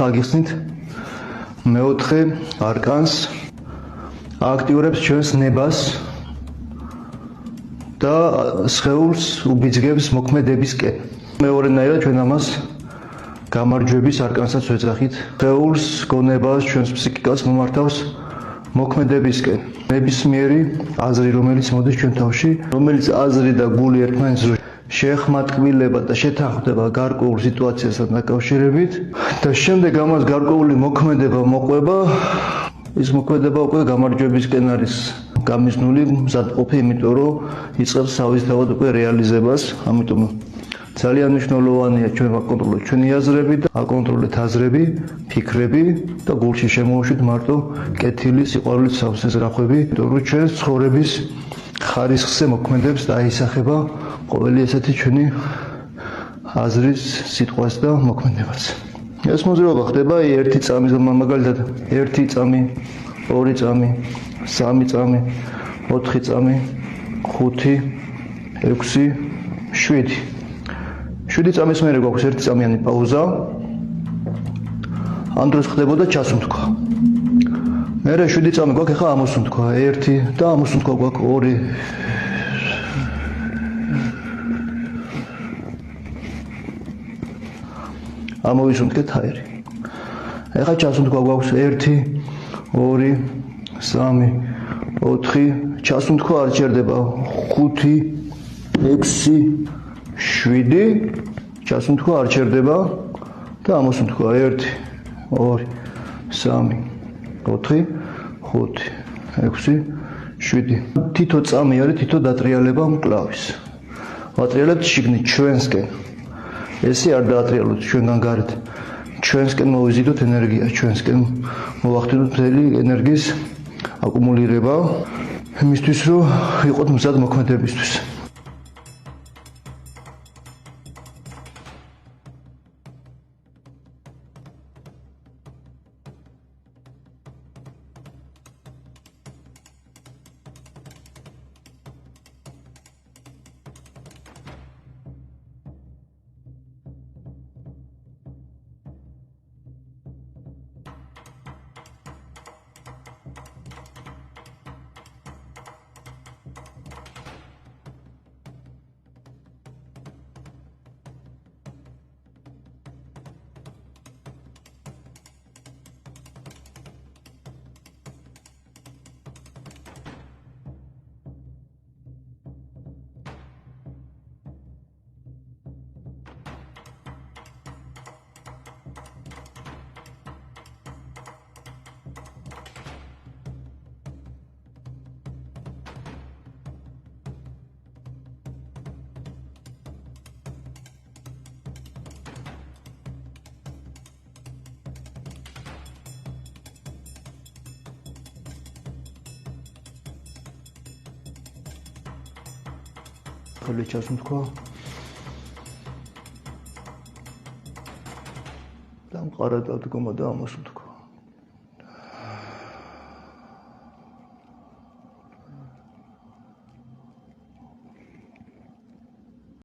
აგიხსნით მეოთხე არკანს აქტიურებს ჩვენს ნებას და სხეულს უბიძგებს მოქმედებისკენ. მეორენაირად ჩვენ ამას გამარჯვების არკანსაც ვეძახით. სხეულს, გონებას, ჩვენს ფსიქიკას მომართავს მოქმედებისკენ. ნებისმიერი აზრი, რომელიც მოდის ჩვენ თავში, რომელიც აზრი და გული ერთმანეთს შეეხმატკბილება და შეთანხმდება გარკვეულ სიტუაციასთან დაკავშირებით და შემდეგ ამას გარკვეული მოქმედება მოყვება, ის მოქმედება უკვე გამარჯვებისკენ არის გამიზნული მზადყოფი, იმიტომ რომ იწყებს თავისთავად უკვე რეალიზებას, ამიტომ ძალიან მნიშვნელოვანია ჩვენ ვაკონტროლოთ ჩვენი აზრები და აკონტროლოთ აზრები, ფიქრები და გულში შემოვუშვით მარტო კეთილი, სიყვარულით სავსე ზრახვები, იმიტომ რომ ჩვენ ცხოვრების ხარისხზე მოქმედებს და აისახება ყოველი ესეთი ჩვენი აზრის, სიტყვას და მოქმედებაც. ეს მოძრაობა ხდება ერთი წამის მაგალითად 1 წამი, 2 წამი, 3 წამი, 4 წამი, 5, 6, 7. 7 წამის მერე გვაქვს 1 წამიანი პაუზა. ამ დროს ხდებოდა ჩასუნთქვა. მერე 7 წამი გვაქვს ახლა ამოსუნთქვა 1 და ამოსუნთქვა გვაქვს 2. ამოვისუნთქეთ ჰაერი. ახლა ჩასუნთქვა გვაქვს 1, 2, 3, 4, ჩასუნთქვა არ ჭირდება 5, 6, 7, ჩასუნთქვა არ ჭირდება და ამოსუნთქვა 1, 2, 3, 4, 5, 6, 7. თითო წამი არის თითო დატრიალება მკლავის. ვატრიალებთ შიგნით ჩვენსკენ. ესე არ დაატრიალოთ ჩვენგან გარეთ. ჩვენსკენ მოვიზიდოთ ენერგია, ჩვენსკენ მოვახდინოთ მთელი ენერგიის აკუმულირება, იმისთვის რომ ვიყოთ მზად მოქმედებისთვის. ხელი ჩასუნთქვა და მყარად ადგომა და ამოსუნთქვა.